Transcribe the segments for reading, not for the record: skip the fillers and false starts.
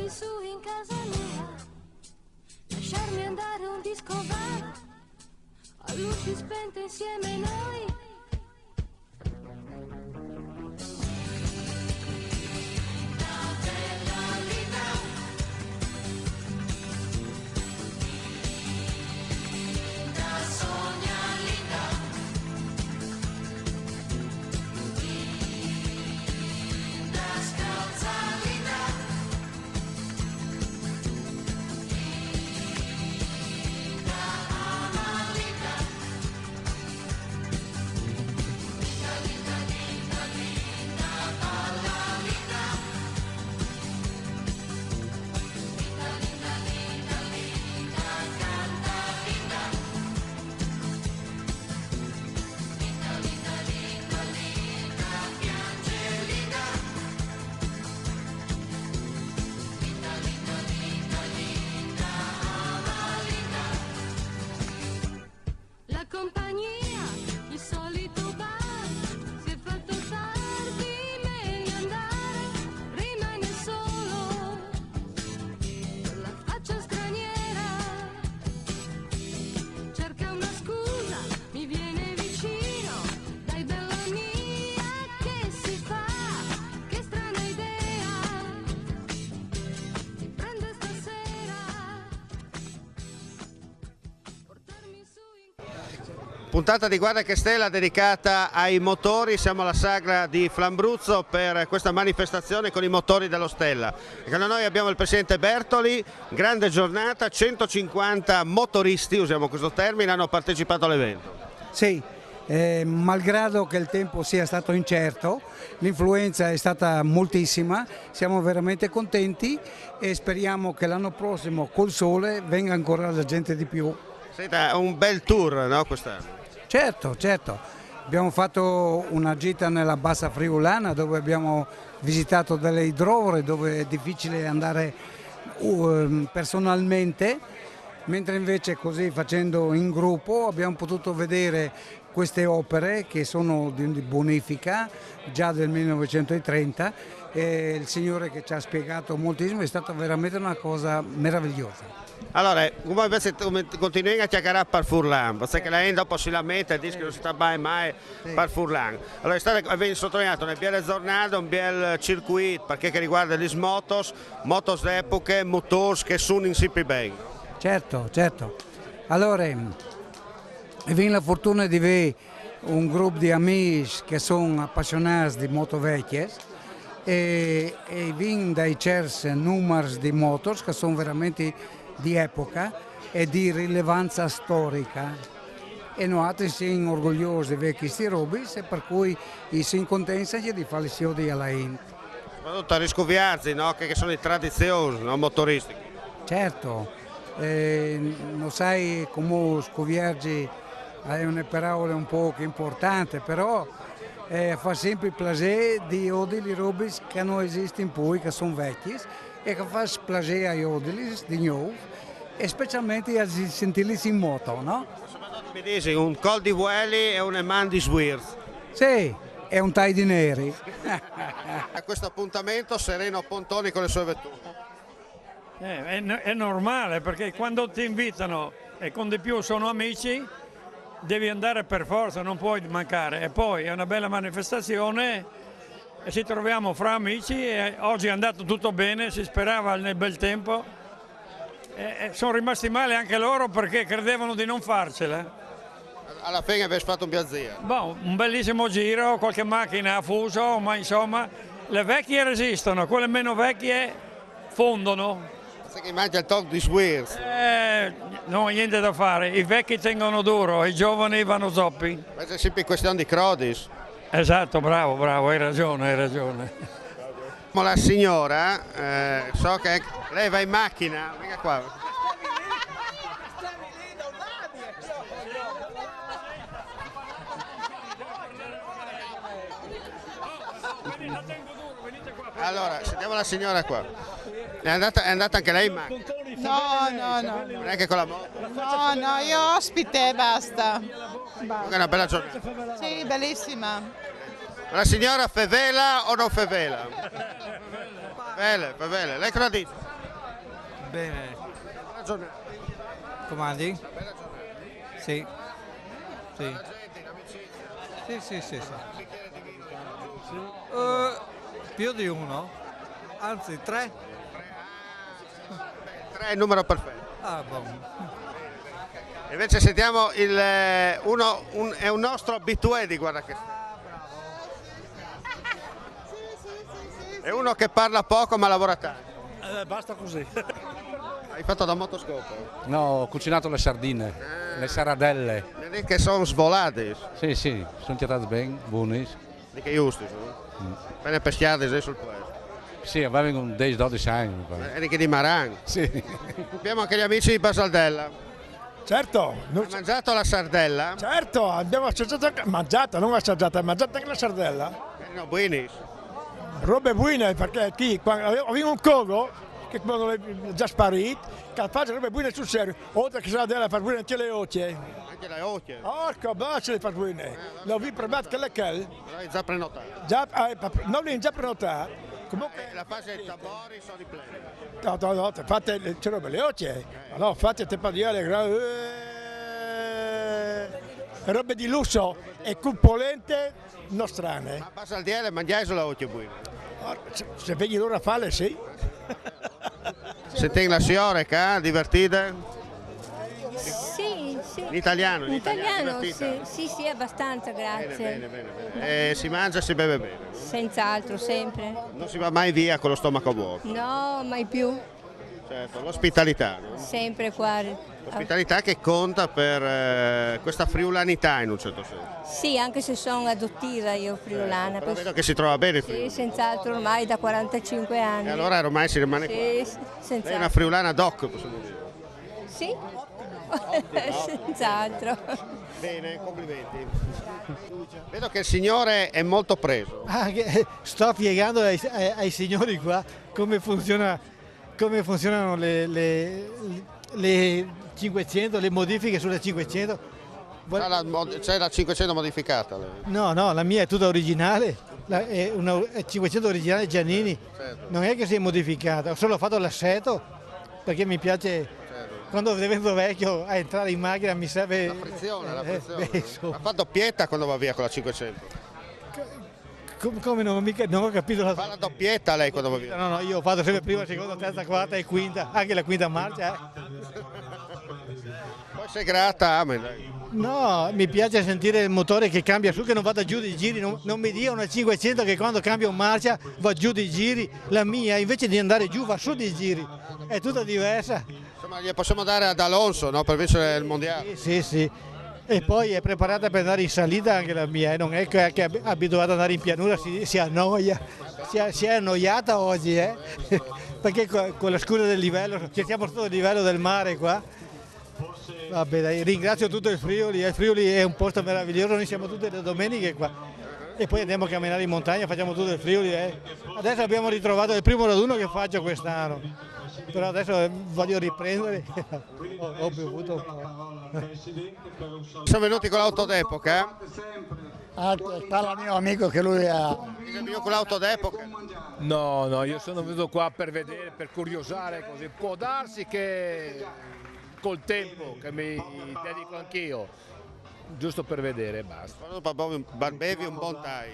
su in casa mia, lasciarmi andare un disco va, a luci spente insieme noi. La compagnia, il solito bar, si è fatto tardi, meglio andare, rimane solo la faccia straniera, cerca una scusa, mi viene vicino, dai bella mia, che si fa, che strana idea, ti prende stasera, portarmi su in... Puntata di Guarda che Stella dedicata ai motori, siamo alla sagra di Flambruzzo per questa manifestazione con i motori dello Stella. E con noi abbiamo il presidente Bertoli, grande giornata, 150 motoristi, usiamo questo termine, hanno partecipato all'evento. Sì, malgrado che il tempo sia stato incerto, l'influenza è stata moltissima, siamo veramente contenti e speriamo che l'anno prossimo col sole venga ancora la gente di più. Senta, è un bel tour, no, quest'anno? Certo, certo. Abbiamo fatto una gita nella Bassa Friulana dove abbiamo visitato delle idrovore dove è difficile andare personalmente, mentre invece così facendo in gruppo abbiamo potuto vedere queste opere che sono di bonifica già del 1930 e il signore che ci ha spiegato moltissimo, è stata veramente una cosa meravigliosa. Allora, come continuiamo a chiacchierare per Furlan, perché la gente dopo si lamenta e dice che non si sta mai per Furlan. Allora è stato ben sottolineato una bella giornata, un bel circuito perché che riguarda le motos d'epoca, motori che sono in Sipi Ben. Certo, certo. Allora, abbiamo la fortuna di avere un gruppo di amici che sono appassionati di moto vecchie e vengono dai certi numeri di motos che sono veramente di epoca e di rilevanza storica e noi siamo orgogliosi di avere questi robi e per cui siamo contenti di fare le siodi alla in. Soprattutto a riscoviarsi, no? Che sono le tradizioni, no? Motoristiche. Certo, non sai come scoviarci è una parola un po' importante, però fa sempre piacere di odili le robe che non esistono poi, che sono vecchi e che fa piacere ai odili di nuovo e specialmente a sentirli in moto, no? Soprattutto mi dici un col di Vueli e un Eman di Swirt. Sì, è un tai di neri. A questo appuntamento Sereno Pontoni con le sue vetture. È normale perché quando ti invitano e con di più sono amici devi andare per forza, non puoi mancare. E poi è una bella manifestazione e ci troviamo fra amici e oggi è andato tutto bene, si sperava nel bel tempo. E sono rimasti male anche loro perché credevano di non farcela. Alla fine avete fatto un piazzino. Un bellissimo giro, qualche macchina ha fuso, ma insomma le vecchie resistono, quelle meno vecchie fondono. Se che mangia il talk di Swirt. Non ho niente da fare, i vecchi tengono duro, i giovani vanno zoppi. È sempre questione di Crodis. Esatto, bravo, hai ragione. Ma la signora, so che lei va in macchina, venga qua. Allora, sentiamo la signora qua. È andata anche lei in macchina? No. Non è che con la moto? No, io ospite e basta. È una bella giornata. Sì, bellissima. La signora fevela o non fevela? Fevela. Lei cosa dice? Bene. Buona giornata. Comandi? Bella giornata. Sì. Sì. La gente in amicizia. Sì. Bicchiere di vino. Più di uno? Anzi, 3? 3 è il numero perfetto. Ah, buono. Invece sentiamo è un nostro abitué di Guarda che Stella. È uno che parla poco ma lavora tanto. Basta così. Hai fatto da motoscopo? No, ho cucinato le sardine, le saradelle. Vedi che sono svolate. Sì, sono tirate bene, buone. Di che giusti sono? Appena peschiate sul posto. Sì, avevano un 10-12 anni. E che di Maran. Sì. Abbiamo anche gli amici di Basaldella. Certo, Hai mangiato la sardella? certo, abbiamo assaggiato, mangiato anche la sardella. No, buoni. Robe buone perché qui avevo un cogo che quando è già sparito, che fa robe buone sul serio, oltre che sardella fa buone anche le occhie. Anche le occhie. Porca bacia le fa buone. L'ho visto provato che le che L'hai già prenotato. non le ho già prenotato. Comunque La fase dei tabori sono ripleti. no, fate c'è robe le occhie. No, fate te padiale robe di lusso e cupolente nostrane. Ma Basaldiele mangiai sulla occhie buone. Se vedi loro a farle, sì. Senti la signora che divertite? Sì, In italiano? In italiano, divertite? sì, abbastanza, grazie. Bene. E si mangia e si beve bene. Senz'altro, sempre. Non si va mai via con lo stomaco vuoto. No, mai più. Certo, l'ospitalità, no? Sempre qua. L'ospitalità che conta per questa friulanità in un certo senso. Sì, anche se sono adottiva io friulana. Però vedo che si trova bene in Sì, Friuli. senz'altro ormai da 45 anni. E allora ormai si rimane qua. Sì, Lei è una senz'altro. friulana doc, possiamo dire. Sì? Senz'altro. Bene, complimenti. Vedo che il signore è molto preso. Sto spiegando ai signori qua come funzionano le 500, le modifiche sulle 500. C'è la 500 modificata lei. No, la mia è tutta originale, è 500 originale Giannini, Certo. non è che si è modificata, ho solo fatto l'assetto perché mi piace, quando divento vecchio a entrare in macchina mi serve... La frizione. insomma. Ha fatto doppietta quando va via con la 500. Come non ho capito la... Fa la doppietta lei quando va via. No, io ho fatto sempre prima, seconda, terza, quarta e quinta, anche la quinta marcia. Poi sei grata, amen. Dai. No, mi piace sentire il motore che cambia su, che non vada giù di giri, non mi dia una 500 che quando cambia un marcia va giù di giri, la mia invece di andare giù va su di giri, è tutta diversa. Insomma, gli possiamo dare ad Alonso, no, per vincere il mondiale. Sì, e poi è preparata per andare in salita anche la mia, non è che è abituata ad andare in pianura, si annoia, si è annoiata oggi, perché con la scusa del livello, siamo sotto il livello del mare qua. Vabbè, dai, ringrazio tutto il Friuli è un posto meraviglioso, noi siamo tutte le domeniche qua e poi andiamo a camminare in montagna, facciamo tutto il Friuli. Adesso abbiamo ritrovato il primo raduno che faccio quest'anno, però adesso voglio riprendere, ho bevuto un po'. Siamo venuti con l'auto d'epoca? Parla mio amico che lui ha... Io con l'auto d'epoca? No, io sono venuto qua per vedere, per curiosare così. Può darsi che col tempo che mi dedico anch'io, giusto per vedere e basta. Bevi un buon tai.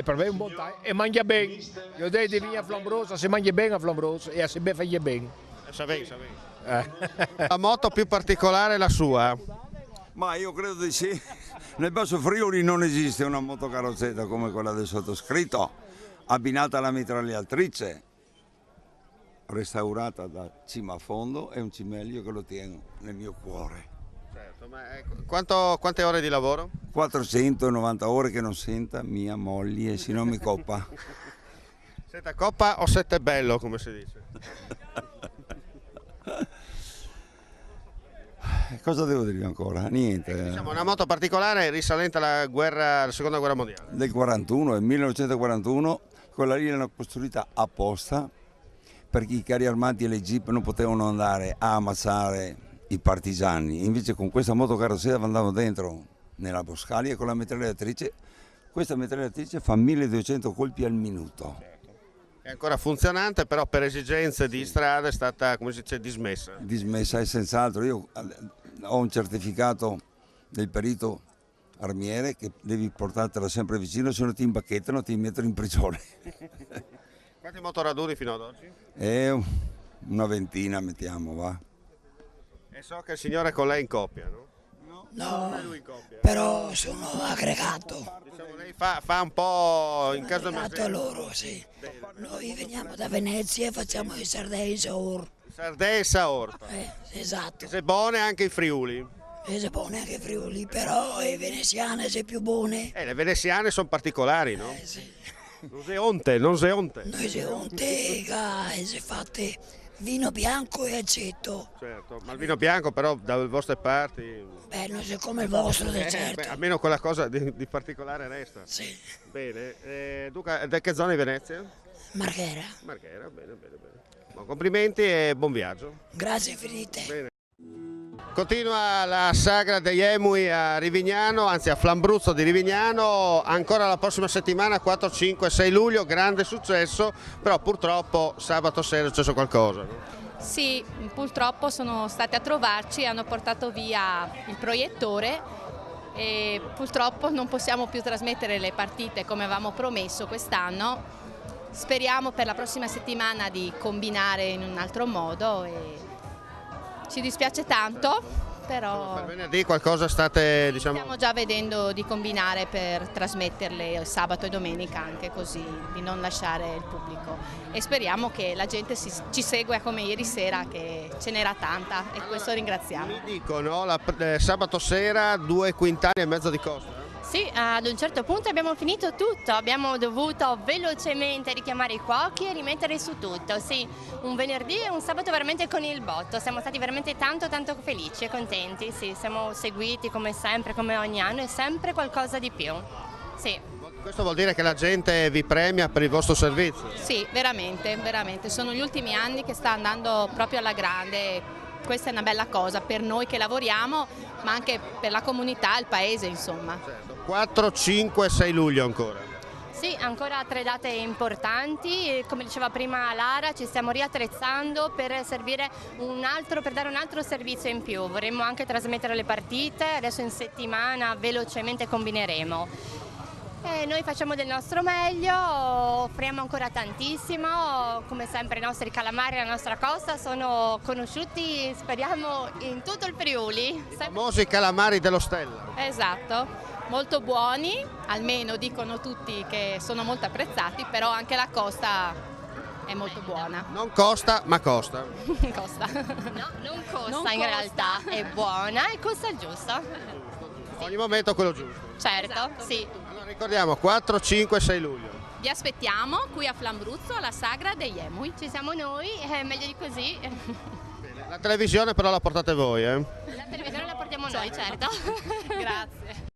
Per me è un buon tai e mangia bene. Io ho detto di venire a Flambrosa, si mangia bene a Flambrosa e si beve bene. Sapevi. La moto più particolare è la sua? Ma io credo di sì. Nel Basso Friuli non esiste una motocarrozzetta come quella del sottoscritto, abbinata alla mitragliatrice, restaurata da cima a fondo, è un cimelio che lo tengo nel mio cuore. Certo, ma quante ore di lavoro? 490 ore che non senta mia moglie, se non mi coppa. Senta coppa o sette bello, come si dice? Cosa devo dire ancora? Niente. Diciamo una moto particolare risalente alla seconda guerra mondiale. Del 41, nel 1941, quella lì l'hanno costruita apposta perché i carri armati e le jeep non potevano andare a ammazzare i partigiani, invece con questa motocarrozzella andavano dentro nella boscaglia con la mitragliatrice. Questa mitragliatrice fa 1200 colpi al minuto. È ancora funzionante, però per esigenze di strada è stata, come si dice, dismessa. Dismessa è senz'altro. Io ho un certificato del perito armiere che devi portartela sempre vicino, se no ti imbacchettano, ti mettono in prigione. Quanti motoraduni fino ad oggi? È una ventina, mettiamo, va. E so che il signore è con lei in coppia, no? No, Non è lui in coppia. però sono aggregato. Diciamo, lei fa un po' in caso di Aggregato a loro, sì. Noi veniamo da Venezia e facciamo i sardei in Saur. Sardè e Saorta. Esatto. Se buone anche i Friuli. E se buone anche Friuli, però le veneziane sono più buone. Le veneziane sono particolari, no? Sì. Non se onte, non se onte. Noi siamo tega e si fate vino bianco e aceto. Certo, ma il vino bianco però dalle vostre parti... Beh, non so come il vostro, certo. Beh, almeno quella cosa di particolare resta. Sì. Bene, dunque, da che zona di Venezia? Marghera. Marghera, bene. Buon complimenti e buon viaggio. Grazie infinite. Bene. Continua la sagra degli Emui a Rivignano, anzi a Flambruzzo di Rivignano, ancora la prossima settimana 4, 5, 6 luglio, grande successo, però purtroppo sabato sera è successo qualcosa. No? Sì, purtroppo sono stati a trovarci, hanno portato via il proiettore e purtroppo non possiamo più trasmettere le partite come avevamo promesso quest'anno. Speriamo per la prossima settimana di combinare in un altro modo e ci dispiace tanto, però Per venerdì qualcosa state, diciamo... stiamo già vedendo di combinare per trasmetterle sabato e domenica anche così, di non lasciare il pubblico. E speriamo che la gente ci segua come ieri sera, che ce n'era tanta e questo ringraziamo. Mi dicono, sabato sera 2 quintali e mezzo di costa. Sì, ad un certo punto abbiamo finito tutto, abbiamo dovuto velocemente richiamare i cuochi e rimettere su tutto, sì, un venerdì e un sabato veramente con il botto, siamo stati veramente tanto felici e contenti, sì, siamo seguiti come sempre, come ogni anno e sempre qualcosa di più, sì. Questo vuol dire che la gente vi premia per il vostro servizio? Sì, veramente, sono gli ultimi anni che sta andando proprio alla grande. Questa è una bella cosa per noi che lavoriamo, ma anche per la comunità, il paese, insomma. Certo. 4, 5, 6 luglio ancora. Sì, ancora 3 date importanti, come diceva prima Lara ci stiamo riattrezzando per per dare un altro servizio in più, vorremmo anche trasmettere le partite, adesso in settimana velocemente combineremo. Noi facciamo del nostro meglio, offriamo ancora tantissimo, come sempre i nostri calamari, la nostra costa sono conosciuti, speriamo, in tutto il Friuli. I famosi calamari dello Stella. Esatto, molto buoni, almeno dicono tutti che sono molto apprezzati, però anche la costa è molto buona. Non costa, ma costa. Costa. No, non costa in realtà, è buona e costa il giusto. Ogni momento quello giusto. Certo, Esatto. sì. Allora ricordiamo 4, 5, 6 luglio. Vi aspettiamo qui a Flambruzzo alla sagra degli Emui. Ci siamo noi, meglio di così. La televisione però la portate voi, La televisione la portiamo noi, certo. Grazie.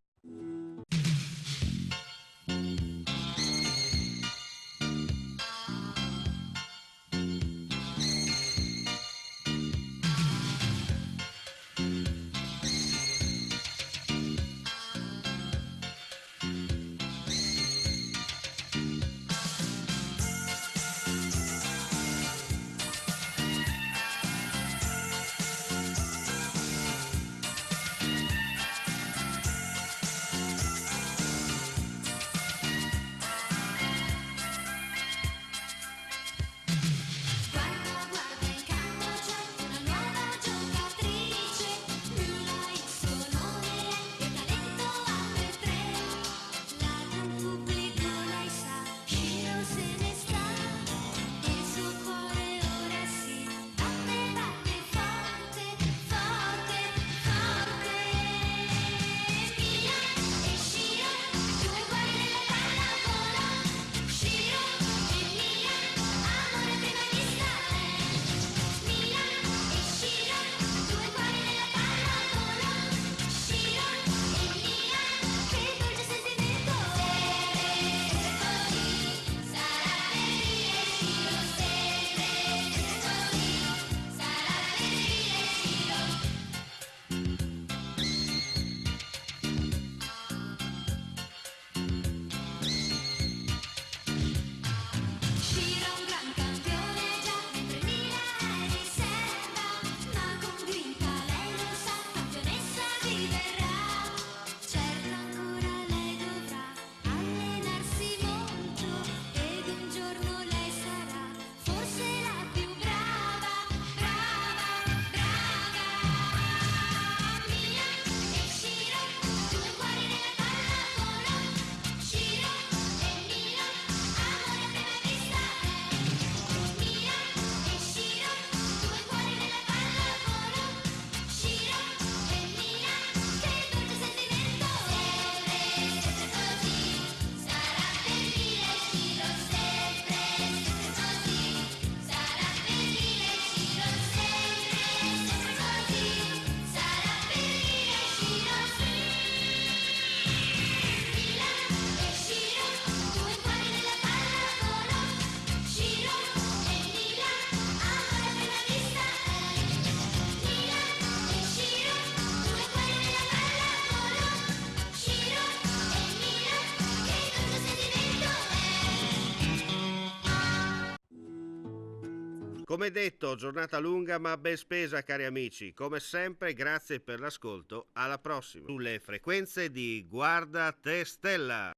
Come detto, giornata lunga ma ben spesa, cari amici. Come sempre, grazie per l'ascolto. Alla prossima. Sulle frequenze di Guarda Te Stella.